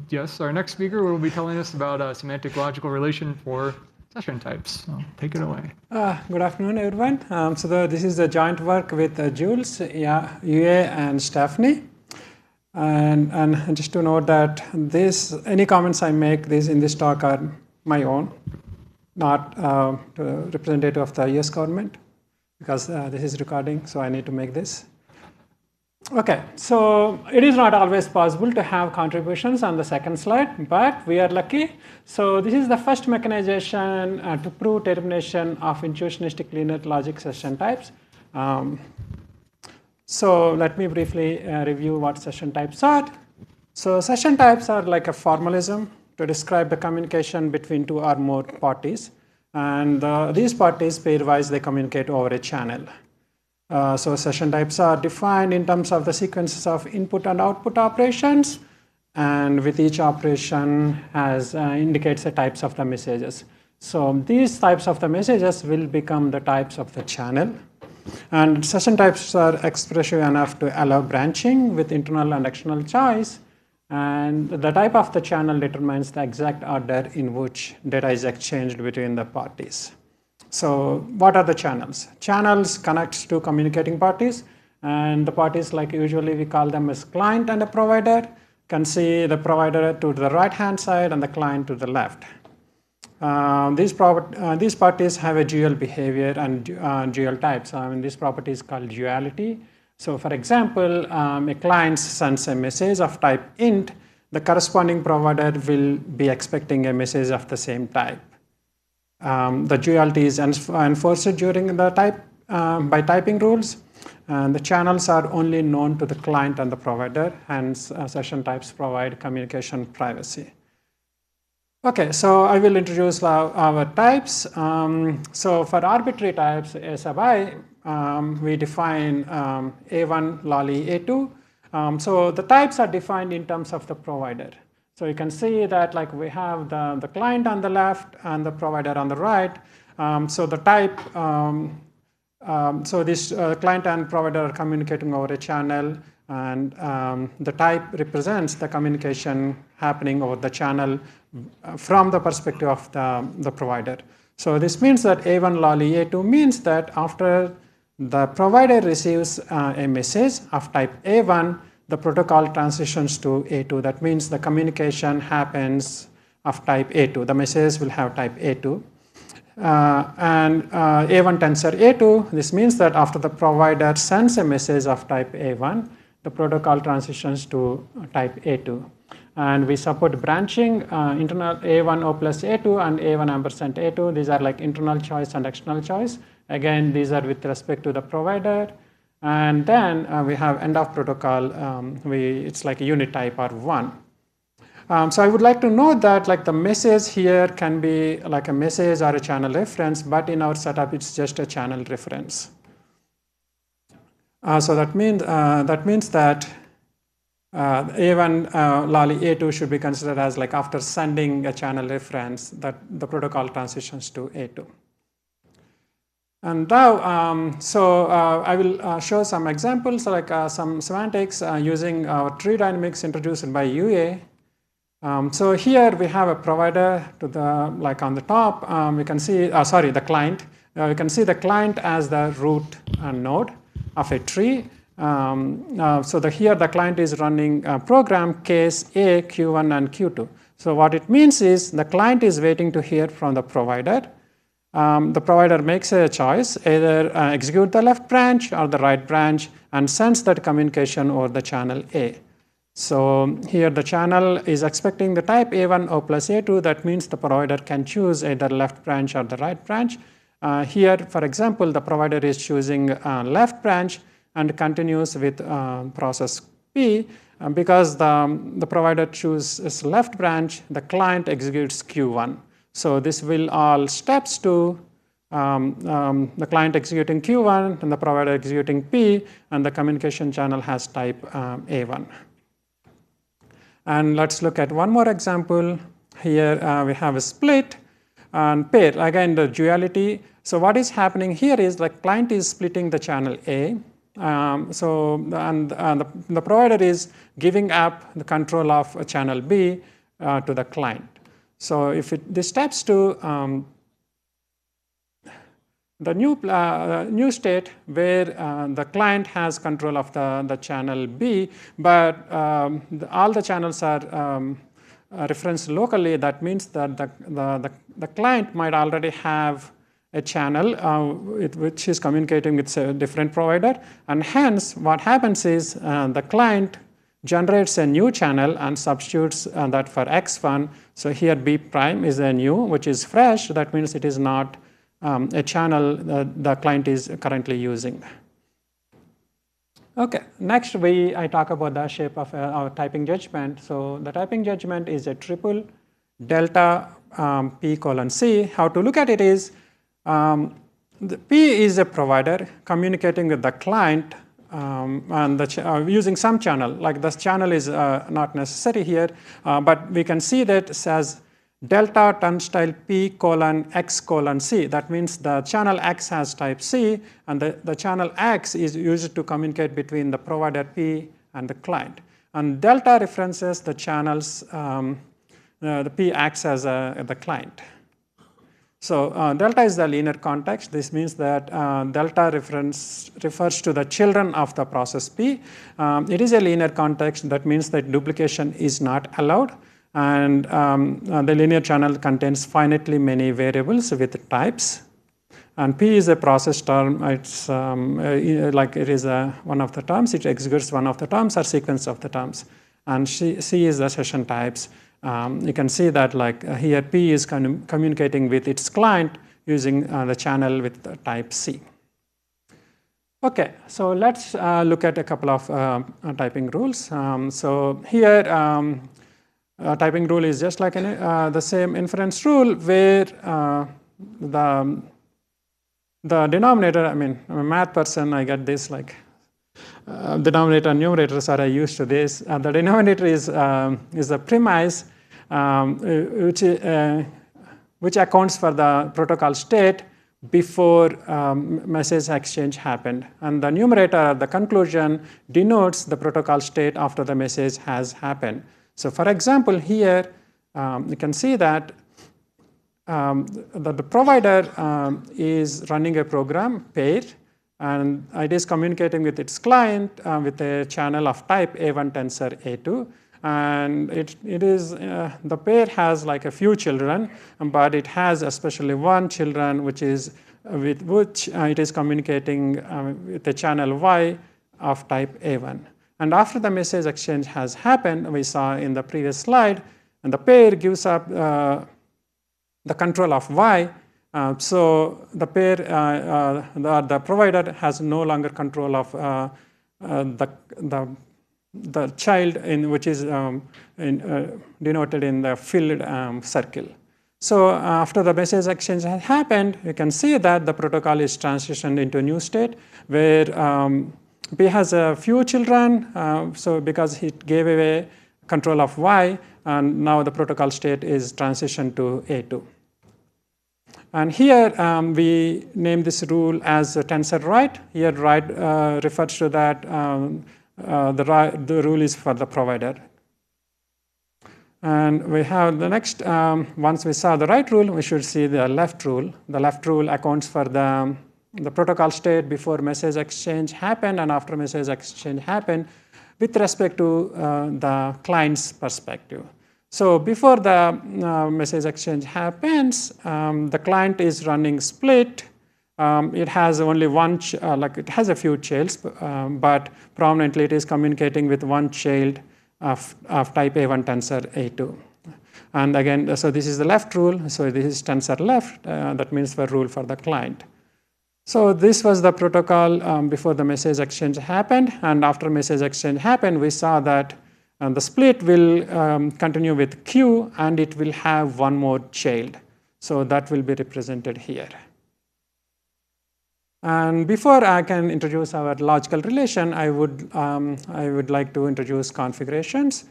Yes, our next speaker will be telling us about a semantic logical relation for session types. So take it away. Good afternoon, everyone. This is the joint work with Jules, UA, and Stephanie. And just to note that any comments I make in this talk are my own, not representative of the US government, because this is recording, so I need to make this. Okay, so it is not always possible to have contributions on the second slide, but we are lucky. So this is the first mechanization to prove termination of intuitionistic linear logic session types. So let me briefly review what session types are. So session types are like a formalism to describe the communication between two or more parties. And these parties, pairwise, they communicate over a channel. So session types are defined in terms of the sequences of input and output operations, and with each operation indicates the types of the messages. So these types of the messages will become the types of the channel. And session types are expressive enough to allow branching with internal and external choice. And the type of the channel determines the exact order in which data is exchanged between the parties. So what are the channels? Channels connect two communicating parties, and the parties, like usually we call them as client and a provider. You can see the provider to the right-hand side and the client to the left. These parties have a dual behavior and dual types. This property is called duality. So for example, a client sends a message of type int. The corresponding provider will be expecting a message of the same type. The duality is enforced during the by typing rules, and the channels are only known to the client and the provider, hence session types provide communication privacy. Okay, so I will introduce our types. So for arbitrary types, A sub I, we define A1, lolly, A2. So the types are defined in terms of the provider. So you can see that like we have the client on the left and the provider on the right. So the type, so this client and provider are communicating over a channel, and the type represents the communication happening over the channel from the perspective of the provider. So this means that A1 lolly A2 means that after the provider receives a message of type A1, the protocol transitions to A2. That means the communication happens of type A2. The message will have type A2. And A1 tensor A2, this means that after the provider sends a message of type A1, the protocol transitions to type A2. And we support branching, internal A1 O plus A2 and A1 ampersand A2. These are like internal choice and external choice. Again, these are with respect to the provider. And then we have end of protocol. It's like a unit type or 1. So I would like to note that like the message here can be like a message or a channel reference, but in our setup it's just a channel reference. So that means that A1 lolly A2 should be considered as like after sending a channel reference that the protocol transitions to A2. And now, I will show some examples, like some semantics using our tree dynamics introduced by UA. So here we have a provider to the, like on the top, we can see, the client. We can see the client as the root node of a tree. Here the client is running a program case A, Q1, and Q2. So what it means is the client is waiting to hear from the provider. The provider makes a choice, either execute the left branch or the right branch, and sends that communication over the channel A. So here the channel is expecting the type A1 O plus A2. That means the provider can choose either left branch or the right branch. Here, for example, the provider is choosing left branch and continues with process P. Because the provider chooses left branch, the client executes Q1. So this will all steps to the client executing Q1 and the provider executing P, and the communication channel has type A1. And let's look at one more example. Here we have a split and pair. Again, the duality. So what is happening here is the client is splitting the channel A, The provider is giving up the control of channel B to the client. So if this steps to the new state where the client has control of the channel B, but all the channels are referenced locally, that means that the client might already have a channel which is communicating with a different provider, and hence what happens is the client generates a new channel and substitutes that for X1. So here B prime is a new, which is fresh. That means it is not a channel the client is currently using. Okay, next I talk about the shape of our typing judgment. So the typing judgment is a triple delta P:(C). How to look at it is the P is a provider communicating with the client and using some channel. Like this channel is not necessary here, but we can see that it says delta turnstile P:(X:(C). That means the channel X has type C, and the channel X is used to communicate between the provider P and the client. And delta references the channels, the P acts as the client. So delta is the linear context. This means that delta refers to the children of the process P. It is a linear context. That means that duplication is not allowed. And the linear channel contains finitely many variables with types. And P is a process term. It's like it is one of the terms. It executes one of the terms or sequence of the terms. And C is the session types. You can see that like here P is communicating with its client using the channel with the type C. Okay, so let's look at a couple of typing rules. So here typing rule is just like the same inference rule where the denominator, I mean, I'm a math person, I get this like denominator and numerators are used to this. The denominator is the premise which accounts for the protocol state before message exchange happened. And the numerator, the conclusion, denotes the protocol state after the message has happened. So for example, here you can see that the provider is running a program, pair, and it is communicating with its client with a channel of type A1 tensor A2. And the pair has like a few children, but it has especially one children which is with which it is communicating with a channel Y of type A1. And after the message exchange has happened, we saw in the previous slide, and the pair gives up the control of Y. So the pair, the provider has no longer control of the child which is denoted in the filled circle. So after the message exchange has happened, you can see that the protocol is transitioned into a new state where P has a few children, so because it gave away control of Y, and now the protocol state is transitioned to A2. And here we name this rule as tensor write. Here write refers to that the rule is for the provider. And we have the next, once we saw the right rule, we should see the left rule. The left rule accounts for the protocol state before message exchange happened and after message exchange happened with respect to the client's perspective. So before the message exchange happens, the client is running split. It has only one, like it has a few childs, but prominently it is communicating with one child of type A1 tensor A2. And again, so this is the left rule. So this is tensor left. That means for rule for the client. So this was the protocol before the message exchange happened. And after message exchange happened, we saw that the split will continue with Q, and it will have one more child. So that will be represented here. And before I can introduce our logical relation, I would like to introduce configurations.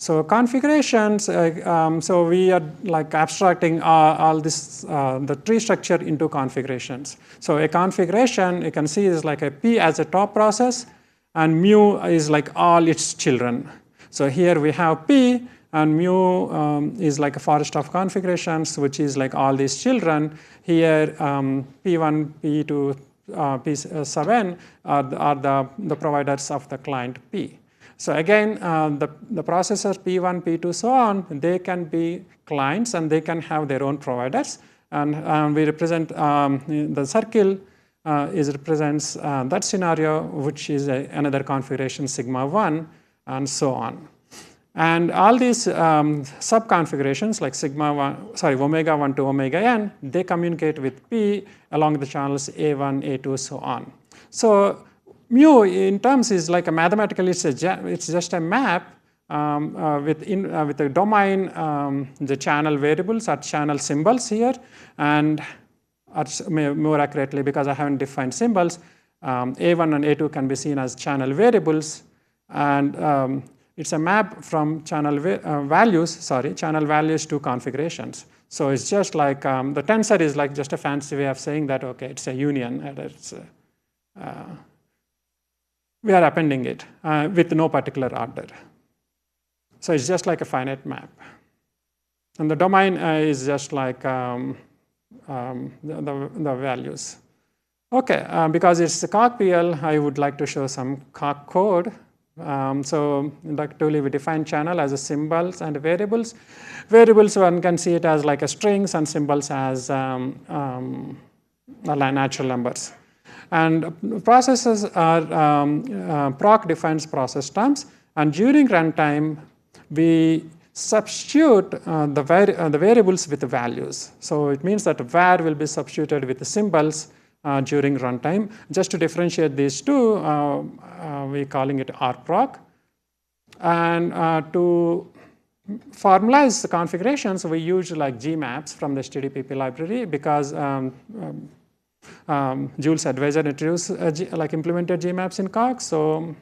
So configurations, so we are like abstracting all this, the tree structure into configurations. So a configuration, you can see, is like a P as a top process, and mu is like all its children. So here we have P, and mu is like a forest of configurations, which is like all these children. Here, P1, P2, P7 are the providers of the client P. So again, the processors P1, P2, so on, they can be clients and they can have their own providers. And we represent the circle represents that scenario, which is another configuration sigma 1, and so on. And all these sub-configurations like omega 1 to omega n, they communicate with P along the channels A1, A2, so on. So mu in terms is like a mathematically, it's just a map with a domain, the channel variables are channel symbols here, and more accurately, because I haven't defined symbols, A1 and A2 can be seen as channel variables, and it's a map from channel values to configurations. So it's just like the tensor is like just a fancy way of saying that, okay, it's a union, and it's we are appending it with no particular order. So it's just like a finite map. And the domain is just like the values. Okay, because it's a CoqPL, I would like to show some Coq code. So inductively we define channel as a symbols and variables. Variables, one can see it as like a strings, and symbols as natural numbers. And processes are proc defines process terms, and during runtime we substitute the variables with the values. So it means that var will be substituted with the symbols during runtime. Just to differentiate these two, we're calling it rproc. And to formalize the configurations, we use like gmaps from the stdpp library, because Jules advisor introduced implemented gmaps in Coq, so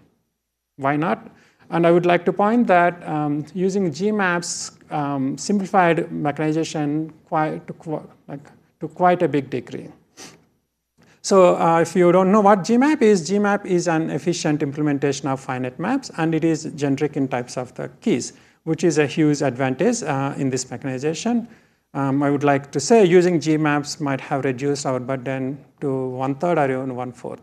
why not? And I would like to point that using gmaps simplified mechanization to quite a big degree. So if you don't know what gmap is an efficient implementation of finite maps, and it is generic in types of the keys, which is a huge advantage in this mechanization. I would like to say using gmaps might have reduced our burden to 1/3 or even 1/4.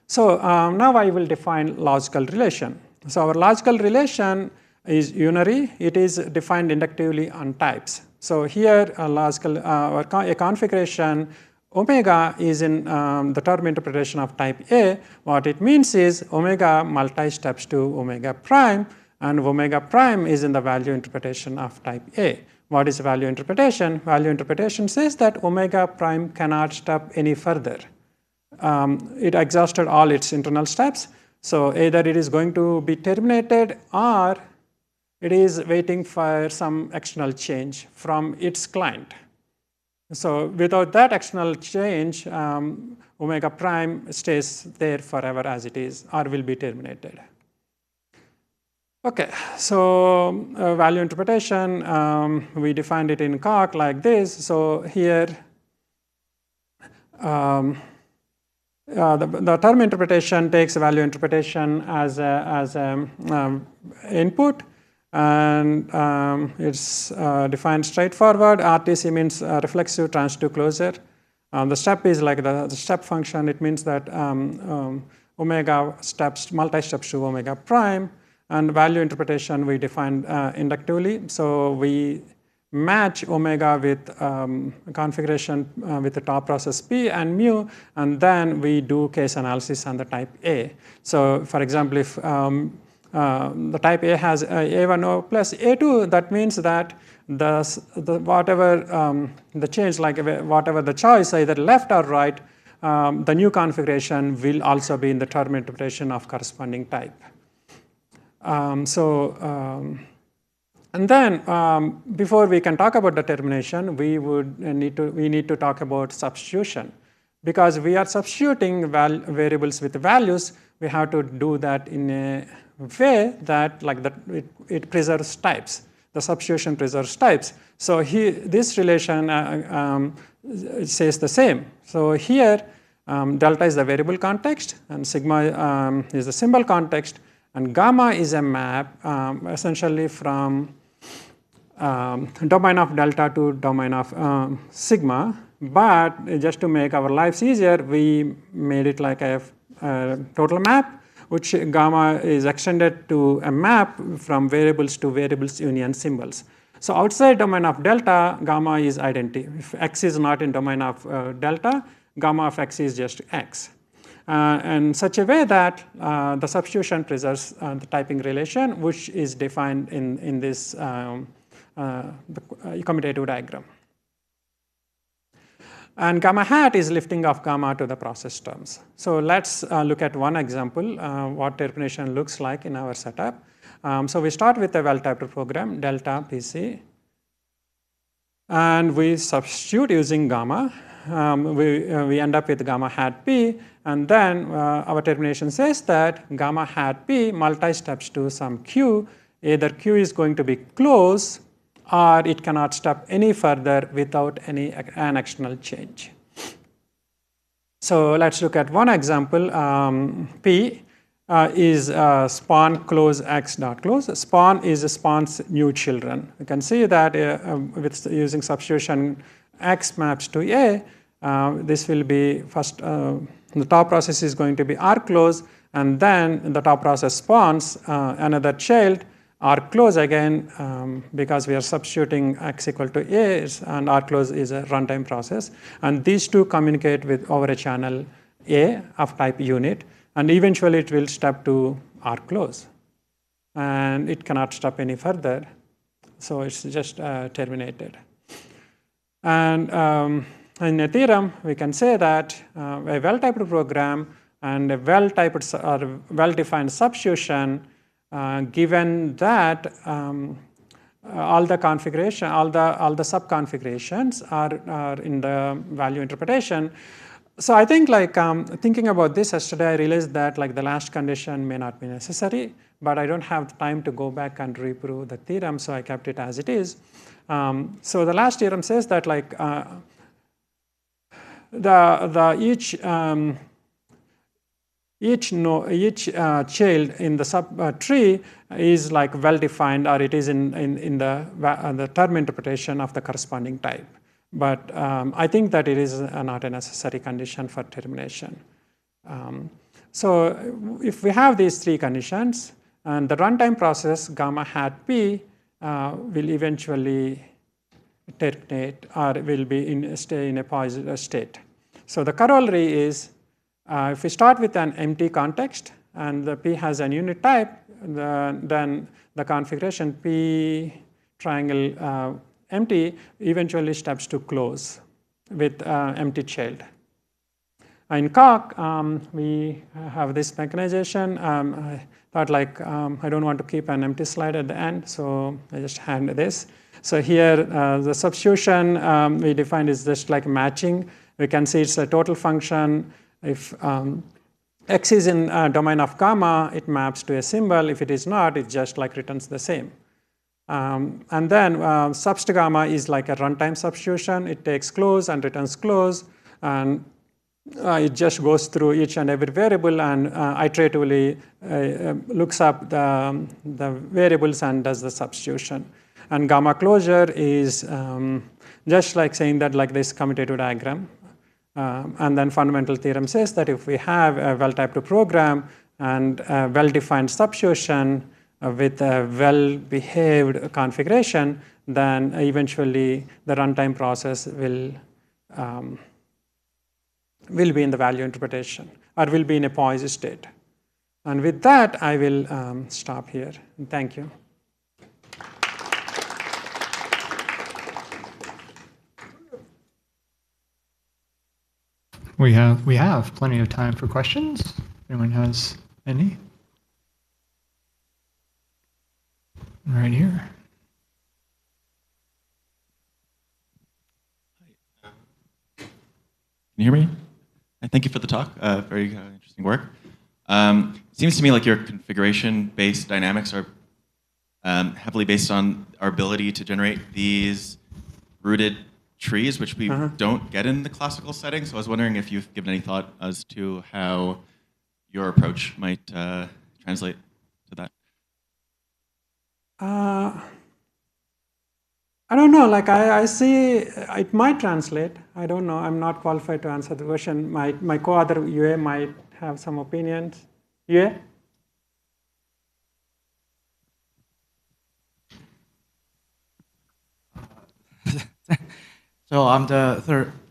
So now I will define logical relation. So our logical relation is unary. It is defined inductively on types. So here a configuration omega is in the term interpretation of type A. What it means is omega multi-steps to omega prime, and omega prime is in the value interpretation of type A. What is value interpretation? Value interpretation says that omega prime cannot step any further. It exhausted all its internal steps, so either it is going to be terminated or it is waiting for some external change from its client. So without that external change, omega prime stays there forever as it is, or will be terminated. Okay, so value interpretation, we defined it in Coq like this. So here, the term interpretation takes value interpretation as input, and it's defined straightforward. RTC means reflexive transitive closure. The step is like the step function. It means that omega steps, multi-steps to omega prime. And value interpretation we defined inductively. So we match omega with configuration with the top process P and mu, and then we do case analysis on the type A. So for example, if the type A has A1 plus A2, that means that whatever the change, like whatever the choice, either left or right, the new configuration will also be in the term interpretation of corresponding type. And then before we can talk about determination, we need to talk about substitution, because we are substituting variables with values. we have to do that in a way that it preserves types. The substitution preserves types. So this relation says the same. So here, delta is the variable context, and sigma is the symbol context, and gamma is a map essentially from domain of delta to domain of sigma. But just to make our lives easier, we made it like a total map, which gamma is extended to a map from variables to variables union symbols. So outside domain of delta, gamma is identity. If x is not in domain of delta, gamma of x is just x. In such a way that the substitution preserves the typing relation, which is defined in this the commutative diagram. And gamma hat is lifting of gamma to the process terms. So let's look at one example, what termination looks like in our setup. So we start with a well-typed program, delta PC, and we substitute using gamma. We end up with gamma hat p, and then our termination says that gamma hat p multi-steps to some q. Either q is going to be close, or it cannot step any further without an external change. So let's look at one example. P is spawn close x dot close. Spawn is spawn's new children. You can see that with using substitution x maps to a, this will be first, the top process is going to be r close, and then the top process spawns another child, r close again, because we are substituting x equal to a, and r close is a runtime process. And these two communicate with over a channel a of type unit, and eventually it will step to r close. And it cannot step any further, so it's just terminated. And in a theorem, we can say that a well-typed program and a well-typed or well-defined substitution, given that all the configuration, all the sub-configurations are in the value interpretation. So I think thinking about this yesterday, I realized that the last condition may not be necessary, but I don't have time to go back and reprove the theorem, so I kept it as it is. So the last theorem says that each child in the sub tree is well defined, or it is in the term interpretation of the corresponding type. But I think that it is not a necessary condition for termination. So if we have these three conditions, and the runtime process gamma hat p will eventually terminate, or will be stay in a positive state. So the corollary is, if we start with an empty context and the p has a unit type, then the configuration p triangle empty eventually steps to close with empty child. In Coq, we have this mechanization. I thought I don't want to keep an empty slide at the end, so I just hand this. So here the substitution we defined is just matching. We can see it's a total function. If x is in domain of gamma, it maps to a symbol. If it is not, it just returns the same. And then subst gamma is a runtime substitution. It takes close and returns close, and it just goes through each and every variable and iteratively looks up the variables and does the substitution. And gamma closure is just saying that this commutative diagram. And then fundamental theorem says that if we have a well-typed program and a well-defined substitution with a well-behaved configuration, then eventually the runtime process will be in the value interpretation, or will be in a poised state. And with that, I will stop here. Thank you. We have plenty of time for questions. If anyone has any? Right here. Can you hear me? Thank you for the talk. Very interesting work. Seems to me like your configuration-based dynamics are heavily based on our ability to generate these rooted trees, which we don't get in the classical setting. So I was wondering if you've given any thought as to how your approach might translate to that. I don't know, like I see it might translate. I don't know, I'm not qualified to answer the question. My co-author Yue might have some opinions. Yue? So I'm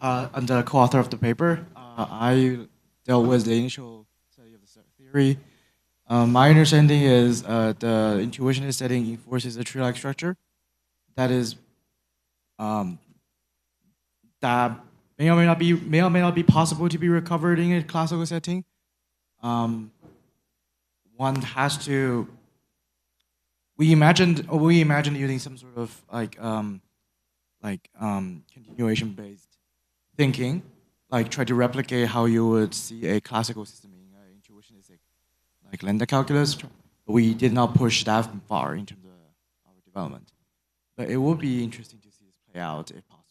I'm the co-author of the paper. I dealt with the initial study of the set theory. My understanding is the intuitionist setting enforces a tree-like structure that is that may or may not be possible to be recovered in a classical setting. One has to. We imagined using some sort of continuation-based thinking, like try to replicate how you would see a classical system in intuitionistic, like lambda calculus. We did not push that far in terms of our development, but it would be interesting to see this play out if possible.